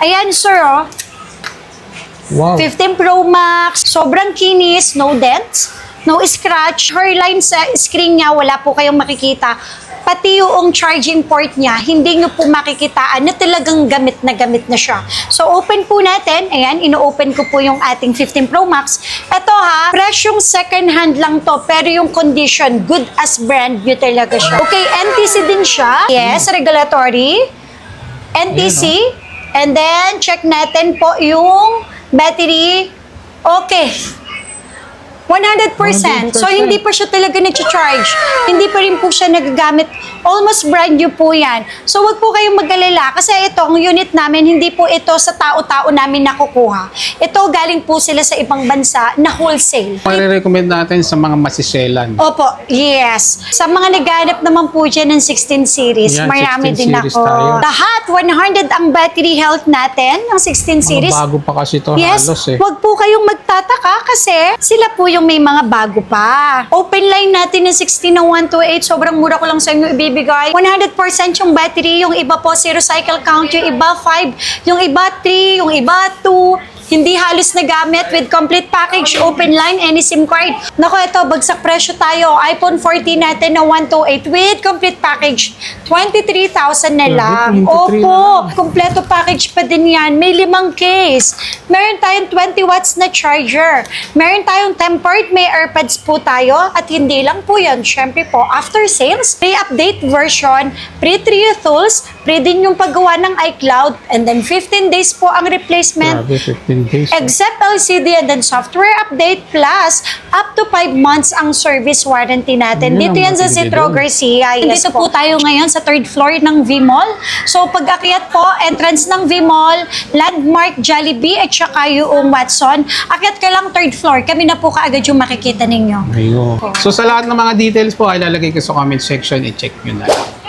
Ayan, sir, oh. Wow. 15 Pro Max, sobrang kinis, no dents, no scratch. Hairline sa screen niya, wala po kayong makikita. Pati yung charging port niya, hindi nyo po makikitaan na talagang gamit na siya. So, open po natin. Ayan, ino-open ko po yung ating 15 Pro Max. Ito ha, presyong second hand lang to, pero yung condition, good as brand new talaga siya. Okay, NTC din siya. Yes, regulatory. NTC. And then, check natin po yung battery. Okay. 100%. So, hindi pa siya talaga nag-charge. Hindi pa rin po siya nagagamit. Almost brand new po yan. So, wag po kayong mag-alala. Kasi itong unit namin, hindi po ito sa tao-tao namin nakukuha. Ito, galing po sila sa ibang bansa na wholesale. Pare-recommend natin sa mga masiselan. Opo, yes. Sa mga naghanap naman po dyan ng 16 series, Yan, marami 16 din series ako. tayo. Lahat, 100 ang battery health natin ng 16 series. Mga bago pa kasi ito Yes, halos eh. wag po kayong magtataka kasi sila po yung may mga bago pa. Open line natin ng 16 ng 128, sobrang mura ko lang sa inyo ibibigay. 100% yung battery, yung iba po 0 cycle count, yung iba 5, yung iba 3, yung iba 2. Hindi halos nagamit with complete package, open line, any SIM card. Naku, ito, bagsak presyo tayo. iPhone 14 natin na 128 with complete package. 23,000 na lang. 23 Opo, na lang. kompleto package pa din yan. May 5 case. Meron tayong 20 watts na charger. Meron tayong tempered, may AirPods po tayo. At hindi lang po yan. Siyempre po, after sales, pre-update version, pre-trio tools, pre din yung paggawa ng iCloud, and then 15 days po ang replacement. Grabe, 15 days. Except LCD and then software update plus up to 5 months ang service warranty natin. Yan Dito ang yan sa matindi Citro doon. Garcia. Dito po tayo ngayon sa 3rd floor ng V-Mall. So pag-akyat po, entrance ng V-Mall, Landmark, Jollibee at saka yung Watson. Akyat ka lang 3rd floor. Kami na po kaagad yung makikita ninyo. Ayun. So sa lahat ng mga details po ay lalagay ko sa comment section, i-check nyo na lang.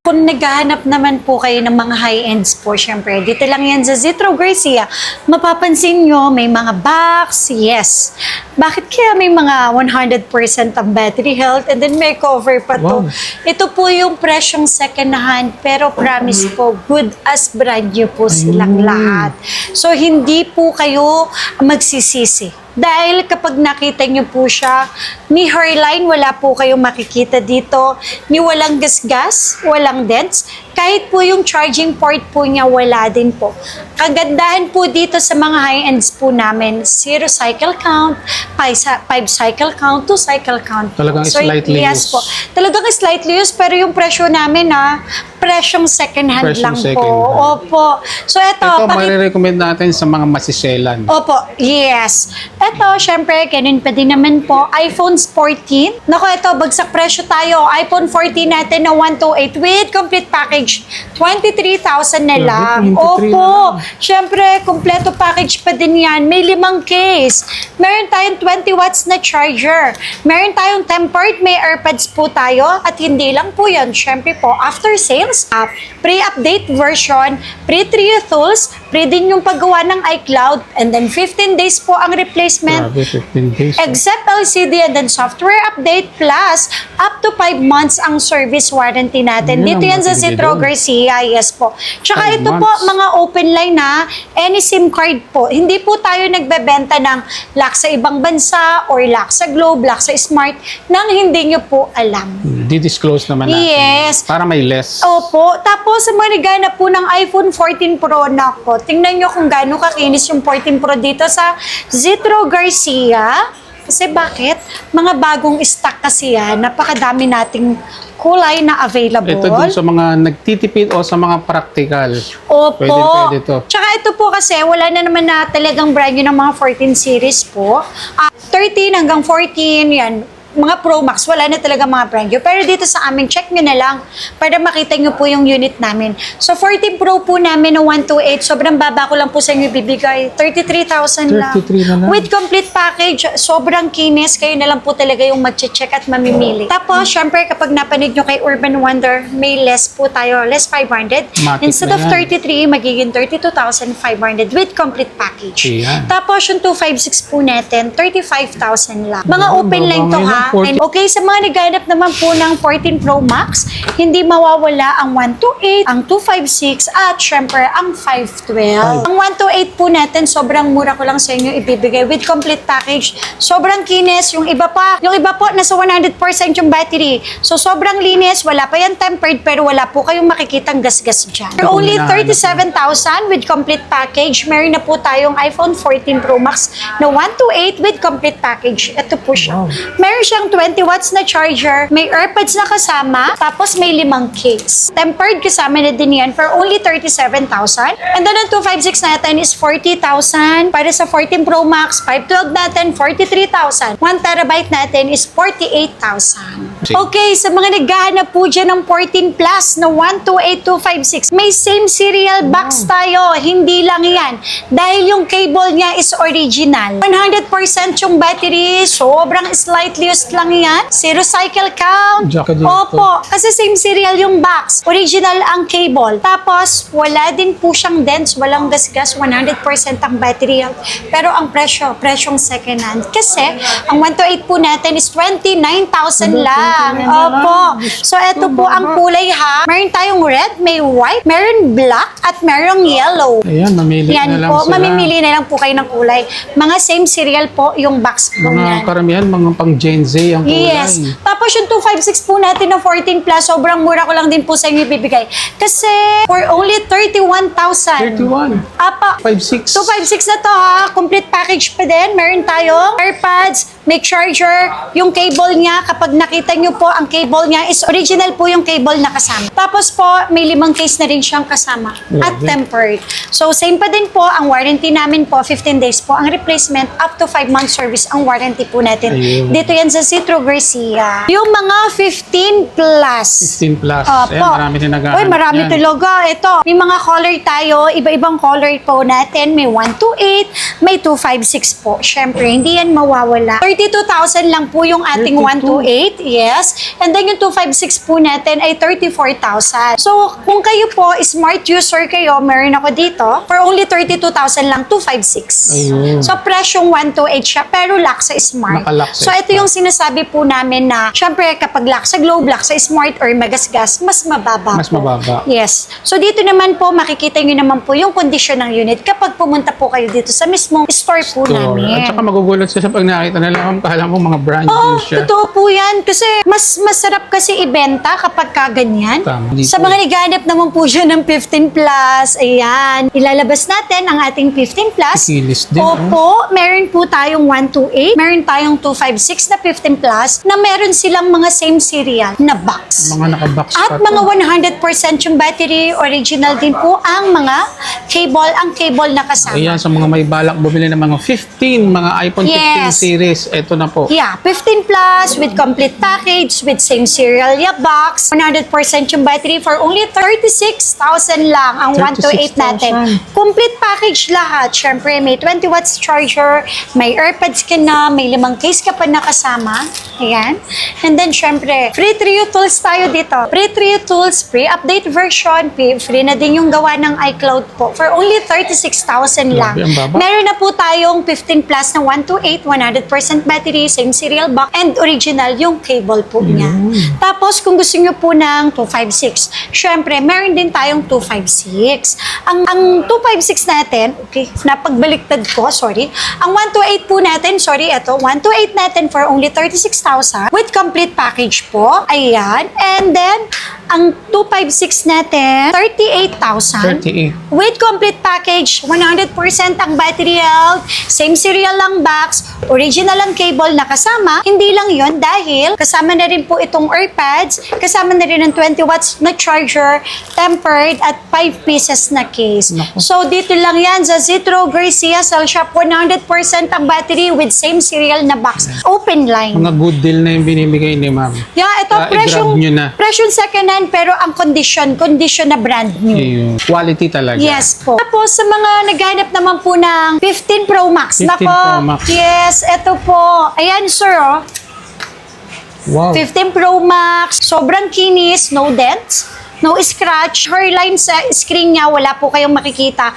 Kung naghahanap naman po kayo ng mga high-ends po, syempre, dito lang yan sa Citro Garcia. Mapapansin nyo, may mga box, yes. Bakit kaya may mga 100% ang battery health and then may cover pa to? Wow. Ito po yung presyong second hand, pero promise po, good as brand new po silang lahat. So, hindi po kayo magsisisi. Dahil kapag nakita nyo po siya, ni hairline, wala po kayong makikita dito, ni walang gasgas, walang dents, kahit po yung charging port po niya, wala din po. Kagandahan po dito sa mga high-ends po namin, 0 cycle count, 5 cycle count, 2 cycle count. Talagang slightly yes used. po. Talagang slightly used, pero yung presyo namin presyong second hand Presyong lang second po. hand. Opo. So ito, Ito, pare-recommend natin sa mga masiselan. Opo, yes. Ito, syempre, ganun pa din naman po. iPhone 14. Naku, ito, bagsak presyo tayo. iPhone 14 natin na 128 with complete package. 23,000 na lang. 23 Opo. na lang. Syempre, kompleto package pa din yan. May 5 case. Meron tayong 20 watts na charger. Meron tayong tempered, may AirPods po tayo. At hindi lang po yan. Syempre po, after sales, pre-update version, pre-trio tools, pre din yung paggawa ng iCloud, and then 15 days po ang replacement. Grabe, 15 days. Except LCD and then software update plus up to 5 months ang service warranty natin. Yan Dito ang yan sa matindi Citro doon. Garcia, yes po. Tsaka 5 ito po, months. mga open line any SIM card po. Hindi po tayo nagbebenta ng lock sa ibang bansa or lock sa Globe, lock sa Smart nang hindi nyo po alam. Di-disclose naman natin. Yes. Para may less. Opo. Tapos, sa mga naghanap po ng iPhone 14 Pro na ko, tingnan nyo kung gaano kakinis yung 14 Pro dito sa Citro Garcia. Kasi bakit? Mga bagong stock kasi yan. Napakadami nating kulay na available. Ito dun sa mga nagtitipid o sa mga practical. Opo. Pwede to. Tsaka ito po kasi, wala na naman na talagang brand new ng mga 14 series po. 13 hanggang 14, yan. Mga Pro Max, wala na talaga mga brand new. Pero dito sa amin, check nyo na lang para makita nyo po yung unit namin. So, 14 Pro po namin na 128, sobrang baba ko lang po sa inyo ibibigay. 33,000 lang. 33 na lang. With complete package, sobrang kinis. Kayo na lang po talaga yung mag-check at mamimili. Tapos, syempre, kapag napanood nyo kay Urban Wonder, may less po tayo, less 500. Matik Instead na of yan. 33, magiging 32,500 with complete package. Ayan. Tapos, yung 256 po natin, 35,000 lang. Mga Ayun, open line to babangay ha. And okay, sa mga naghanap naman po ng 14 Pro Max, hindi mawawala ang 128, ang 256, at syempre ang 512. Ang 128 po natin, sobrang mura ko lang sa inyo ibibigay with complete package. Sobrang kinis. Yung iba po, nasa 100% yung battery. So, sobrang linis. Wala pa yan tempered, pero wala po kayong makikitang gas-gas dyan. For only 37,000 with complete package, meron na po tayong iPhone 14 Pro Max na 128 with complete package. Ito po siya. Meron siyang 20 watts na charger, may AirPods na kasama, tapos may 5 case. Tempered kasama na din yan for only 37,000. And then ang 256 natin is 40,000. Para sa 14 Pro Max, 512 natin, 43,000. 1 terabyte natin is 48,000. Okay, sa mga naghahanap po dyan ng 14 Plus na 128256, may same serial box tayo. Hindi lang yan. Dahil yung cable niya is original. 100% yung battery, sobrang slightly used lang yan. Zero cycle count. Jack dito. Opo, kasi same serial yung box. Original ang cable. Tapos, wala din po siyang dents, walang gasgas, 100% ang battery health. Pero ang presyong second hand. Kasi, ang 128 po natin is 29,000 lang. Opo. So, ito po ang kulay ha. Meron tayong red, may white, meron black, at merong yellow. Ayan, mamili Yan na lang po, sila. mamimili na lang po kayo ng kulay. Mga same serial po yung box po Mga niyan. karamihan, mga pang Gen Z ang kulay. Yes. Tapos yung 256 po natin na 14 plus, sobrang mura ko lang din po sa inyo ibibigay. Kasi for only 31,000. 31. Apa, 5.6. 256 na to ha. Complete package pa din. Meron tayo AirPods, may charger, yung cable niya. Kapag nakita nyo po, ang cable niya is original po yung cable na kasama. Tapos po, may 5 case na rin siyang kasama. At Grabe. tempered. So, same pa din po. Ang warranty namin po, 15 days po. Ang replacement, up to 5 months service ang warranty po natin. Ayun. Dito yan sa Citro Garcia. Yung mga 15 plus. 15 plus. Opo. Ayan, marami din naghahanap. Uy, marami yan. talaga. Ito, may mga color tayo. Iba-ibang color po natin. May 128, may 256 po. Syempre, hindi yan mawawala. 32,000 lang po yung ating 128. Yes. And then yung 256 po natin ay 34,000. So, kung kayo po, smart user kayo, meron ako dito. For only 32,000 lang, 256. Ayun. So, presyong 128 siya, pero lock sa smart. Naka-lock sa So, ito yung sinasabi po namin na, syempre, kapag lock sa Globe, lock sa smart, or magasgas, mas mababa Mas po. mababa. Yes. So, dito naman po, makikita nyo naman po yung kondisyon ng unit kapag pumunta po kayo dito sa mismong store po namin. At saka magugulat siya sa pag nakita na lang, kala mo mga brand Oo, new siya. totoo po yan. Kasi mas masarap kasi ibenta kapag kaganyan. Tama. Dito. Sa mga naghanap naman po siya ng 15 plus, ayan, ilalabas natin ang ating 15 plus. Kikilis din, Opo, meron po tayong 128, meron tayong 256 na 15 plus, na meron silang mga same serial na box. Mga nakabox At pa mga to. 100% yung battery, original din po ang mga cable na kasama. Ayan, sa mga may balak bumili ng mga 15, mga iPhone 15 Yes. series, ito na po. Yeah, 15 plus with complete package with same serial box. 100% yung battery for only 36,000 lang ang 128 natin. 36,000. Complete package lahat. Syempre, may 20 watts charger, may AirPods ka na, may 5 case ka pa nakasama. Ayan. And then, syempre, free trio tools tayo dito. Free trio tools, free update version, free na din yung gawa ng iCloud po for only 36,000 lang. Grabe, ang baba. Meron na po tayong 15 plus na 128, 100% battery, same serial box, and original yung cable po niya. Tapos, kung gusto nyo po ng 256, syempre, meron din tayong 256. Ang 256 natin, okay, napagbaliktad ko, sorry. Ang 128 po natin, sorry, ito, 128 natin for only 36,000 with complete package po. Ayan. And then, ang 256 natin, 38,000. 38. With complete package, 100% ang battery health, same serial lang box, original ang cable na kasama. Hindi lang yon dahil kasama na rin po itong AirPods, kasama na rin ang 20 watts na charger, tempered, at 5 pieces na case. Naku. So, dito lang yan sa Citro Garcia Cell Shop, 100% ang battery with same serial na box. Open line. Mga good deal na yung binibigay ni ma'am. Yeah, ito, I-grab nyo na. presyong second hand, pero ang condition na brand new. Ayun. Quality talaga. Yes po. Tapos sa mga naghanap naman po ng 15 Pro Max. 15 Nako, Pro Max. yes, eto po. Ayan sir, oh. Wow. 15 Pro Max. Sobrang kinis, no dents, no scratch. Hairline sa screen niya, wala po kayong makikita.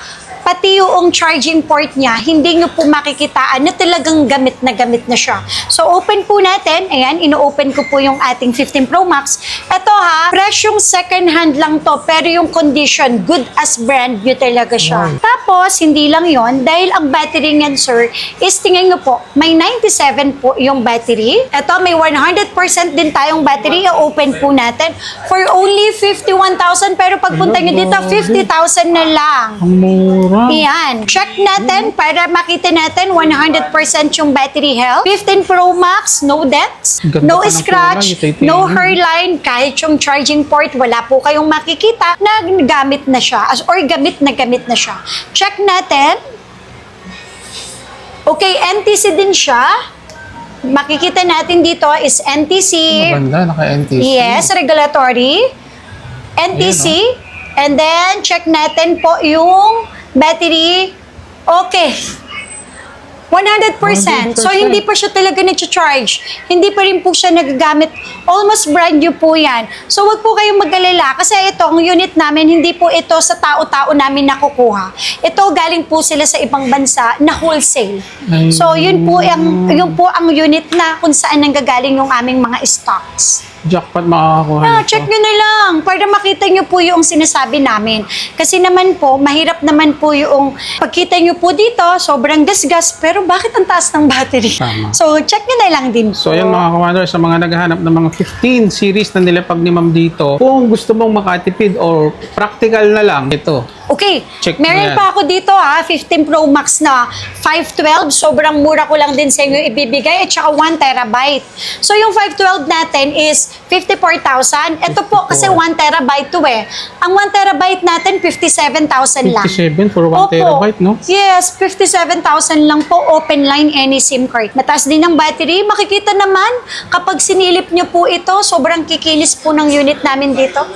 pati yung charging port niya, hindi nyo po makikitaan na talagang gamit na siya. So, open po natin. Ayan, ino-open ko po yung ating 15 Pro Max. Ito ha, presyong second hand lang to, pero yung condition, good as brand new talaga siya. Tapos, hindi lang yon dahil ang battery niyan, sir, is tingnan nyo po, may 97 po yung battery. Ito, may 100% din tayong battery. I-open po natin for only 51,000, pero pagpunta nyo dito, 50,000 na lang. Ang mura. Yan. Check natin para makita natin 100% yung battery health. 15 Pro Max, no dents, Ganda no pa ng scratch, kulay, titanium. no hairline. Kahit yung charging port, wala po kayong makikita na gamit na siya or gamit na siya. Check natin. Okay, NTC din siya. Makikita natin dito is NTC. Maganda, naka-NTC. Yes, regulatory. NTC. And then, check natin po yung battery. Okay. 100%. So, hindi pa siya talaga nag-charge. Hindi pa rin po siya nagagamit. Almost brand new po yan. So, wag po kayong mag-alala. Kasi ito, ang unit namin, hindi po ito sa tao-tao namin nakukuha. Ito, galing po sila sa ibang bansa na wholesale. Ay. So, yun po ang unit na kung saan nanggagaling yung aming mga stocks. Jackpot makakakuha nito. Check nyo na lang para makita nyo po yung sinasabi namin. Kasi naman po, mahirap naman po yung pagkita nyo po dito, sobrang gas-gas, pero bakit ang taas ng battery? Tama. So, check nyo na lang din po. So, ayan mga commander, sa mga naghahanap ng mga 15 series na nilapag ni Ma'am dito, kung gusto mong makatipid or practical na lang, ito. Okay, Check mo meron yan. pa ako dito 15 Pro Max na 512. Sobrang mura ko lang din sa inyo ibibigay at saka 1 terabyte. So yung 512 natin is 54,000. Ito po kasi 1 terabyte to eh. Ang 1 terabyte natin 57,000 lang. 57 for 1 Opo. terabyte, no? Yes, 57,000 lang po, open line any SIM card. Mataas din ang battery. Makikita naman, kapag sinilip nyo po ito, sobrang kikinis po ng unit namin dito.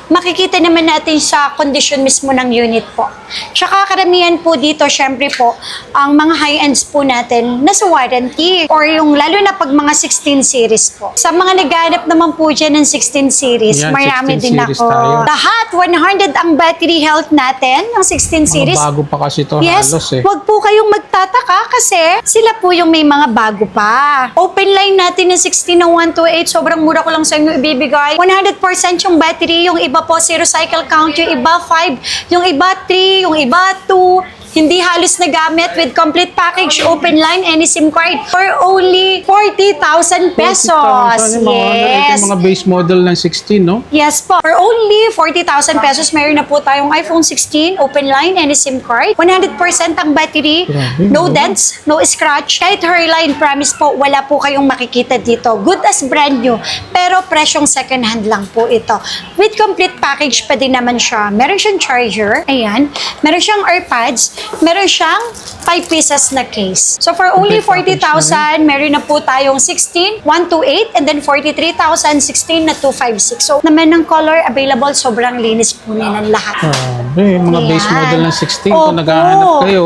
Makikita naman natin sa condition mismo ng unit po. Tsaka karamihan po dito, syempre po, ang mga high-ends po natin nasa warranty or yung lalo na pag mga 16 series po. Sa mga naghahanap naman po dyan ng 16 series, Yan, marami 16 din series ako. tayo. Lahat, 100 ang battery health natin ng 16 Mga series. bago pa kasi ito Yes, halos eh. wag po kayong magtataka kasi sila po yung may mga bago pa. Open line natin ng 16 na 128, sobrang mura ko lang sa inyo ibibigay. 100% yung battery, yung iba po 0 cycle count, yung iba 5, yung iba 3, yung iba 2. Hindi halos nagamit with complete package, open line, any SIM card for only 40,000 pesos. 40,000, Yes. Ito yung mga base model ng 16, no? Yes po. For only 40,000 pesos, meron na po tayong iPhone 16, open line, any SIM card. 100% ang battery, Grabe, no no? dents, no scratch. Kahit hairline, promise po, wala po kayong makikita dito. Good as brand new, pero presyong second hand lang po ito. With complete package pa din naman siya. Meron siyang charger, ayan. Meron siyang AirPods, meron siyang 5 pieces na case. So for only Complete package 40,000, meron na po tayong 16, 128, and then 43,000, 16 na 256. So naman ng color available, sobrang linis po niyan lahat. Grabe, mga base Ayan. model ng 16, Opo. kung naghahanap kayo,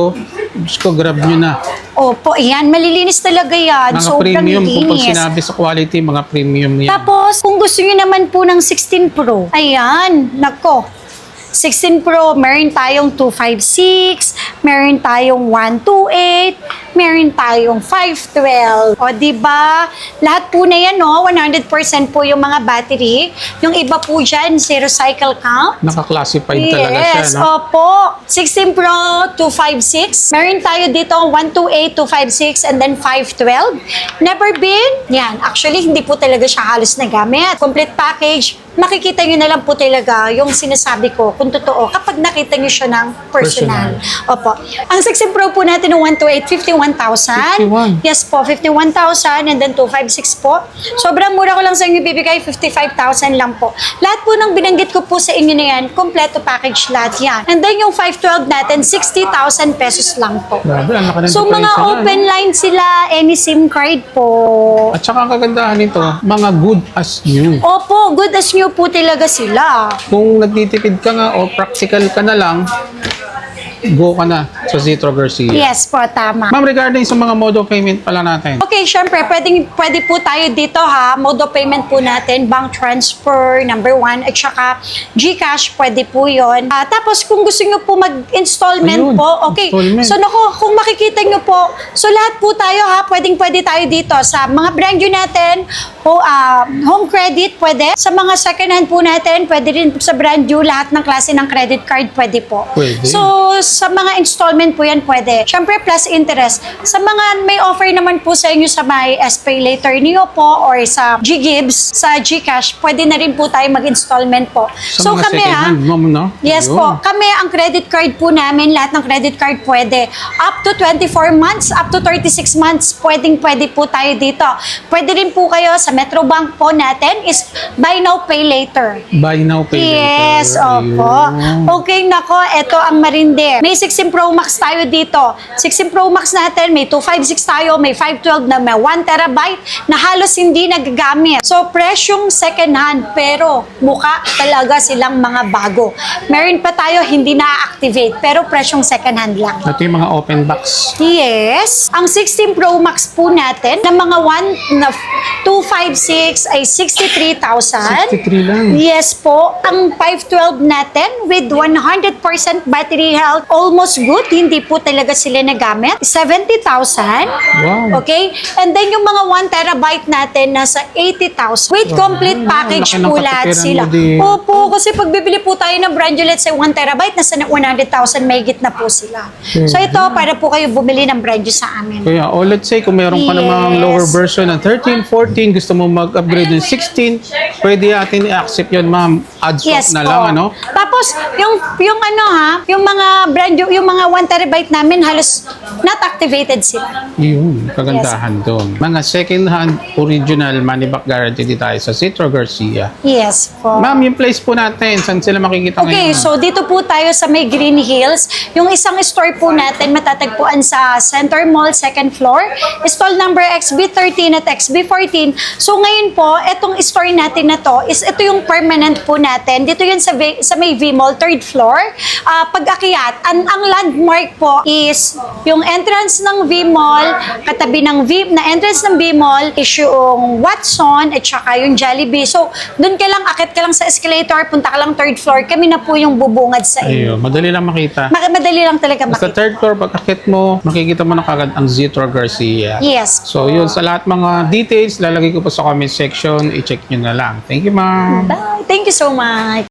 Diyos ko, grab nyo na. Opo, ayan, malilinis talaga yan. Mga Sobrang premium, kung pag linis. sinabi sa quality, mga premium yan. Tapos, kung gusto nyo naman po ng 16 Pro, ayan, nako. 16 Pro, meron tayong 256, meron tayong 128, meron tayong 512. O, diba? Lahat po na yan, no? 100% po yung mga battery. Yung iba po dyan, 0 cycle count. Naka-classified talaga siya, Yes, no? opo. 16 Pro, 256. Meron tayo dito 128, 256, and then 512. Never been? Yan. Actually, hindi po talaga siya halos nagamit. Complete package. Makikita nyo na lang po talaga yung sinasabi ko kung totoo kapag nakita nyo siya ng personal. Opo. Ang 16 Pro po natin ng 128, 51,000. 51. Yes po, 51,000 and then 256 po. Sobrang mura ko lang sa inyo bibigay, 55,000 lang po. Lahat po ng binanggit ko po sa inyo na yan, kompleto package lahat yan. And then yung 512 natin, 60,000 pesos lang po. Grabe, ang laki ng So mga diferensya na, open no? line sila, any SIM card po. At saka ang kagandahan nito, mga good as new. Opo, good as new po talaga sila. Kung nagtitipid ka nga o practical ka na lang, go ka na. sa Zitro Garcia. Yes po, tama. Ma'am, regarding sa mga mode of payment pala natin. Okay, syempre, pwede po tayo dito ha. Mode of payment po natin, bank transfer, number 1, at saka GCash, pwede po yun. Tapos, kung gusto nyo po mag-installment Ayun, po, okay. installment. So, naku, kung makikita nyo po, so lahat po tayo ha, pwede tayo dito sa mga brand new natin, home credit, pwede. Sa mga second hand po natin, pwede rin sa brand new, lahat ng klase ng credit card, pwede po. Pwede. So, sa mga installment po yan, pwede. Siyempre, plus interest. Sa mga may offer naman po sa inyo sa may SPay Later niyo po or sa GGives, sa GCash, pwede na rin po tayo mag-installment po. Sa mga second hand, ma'am, no? Yes Ayun. po. Kami, ang credit card po namin, lahat ng credit card pwede. Up to 24 months, up to 36 months, pwede po tayo dito. Pwede rin po kayo sa Metrobank po natin is buy now, pay later. Buy now, pay Yes, later. opo. Ayun. Okay, nako, ito ang marinde. May 16 Pro Max tayo dito. 16 Pro Max natin, may 256 tayo, may 512 na may 1 terabyte na halos hindi nagagamit. So, presyong second hand, pero mukha talaga silang mga bago. Meron pa tayo hindi na-activate, pero presyong second hand lang. Ito yung mga open box. Yes. Ang 16 Pro Max po natin, na mga 256 ay 63,000. 63 lang. Yes po. Ang 512 natin with 100% battery health, almost good. Hindi po talaga sila nagamit. 70,000. Wow. Okay? And then yung mga 1 terabyte natin, nasa 80,000. With complete package laki ng po lahat katupiran sila. mo din. Opo, kasi pag bibili po tayo ng brand new, let's say 1 terabyte, nasa 100,000 mahigit na po sila. So ito, para po kayo bumili ng brand new sa amin. Kaya, let's say, kung meron pa namang Yes. lower version ng 13, 14, gusto mo mag-upgrade ng 16, pwede natin i-accept yun, ma'am. Add swap Yes na po. lang, ano? Tapos, yung ano ha, yung mga brand new, yung mga 1 terabyte namin, halos not activated sila. Yun, kagandahan doon. Mga second-hand, original, money back guarantee di tayo sa Zitro Garcia. Yes po. Ma'am, yung place po natin, saan sila makikita Okay, ngayon? so dito po tayo sa may Green Hills. Yung isang store po natin matatagpuan sa Center Mall, second floor. Stall number XB13 at XB14. So ngayon po, itong store natin na to, is ito yung permanent po natin. Dito yun sa may V-Mall, third floor. Pag-akyat, ang landmark po is yung entrance ng V-Mall, katabi ng entrance ng V-Mall is yung Watson at saka yung Jollibee. So, doon ka lang, akit ka lang sa escalator, punta ka lang third floor, kami na po yung bubungad sa inyo. Ayun, madali lang makita. Madali lang talaga Basta makita. third floor, pag-akit mo, makikita mo na kagad ang Zitro Garcia. Yes. So, yun, sa lahat mga details, lalagay ko po sa comment section, i-check nyo na lang. Thank you, ma'am. Bye. Thank you so much.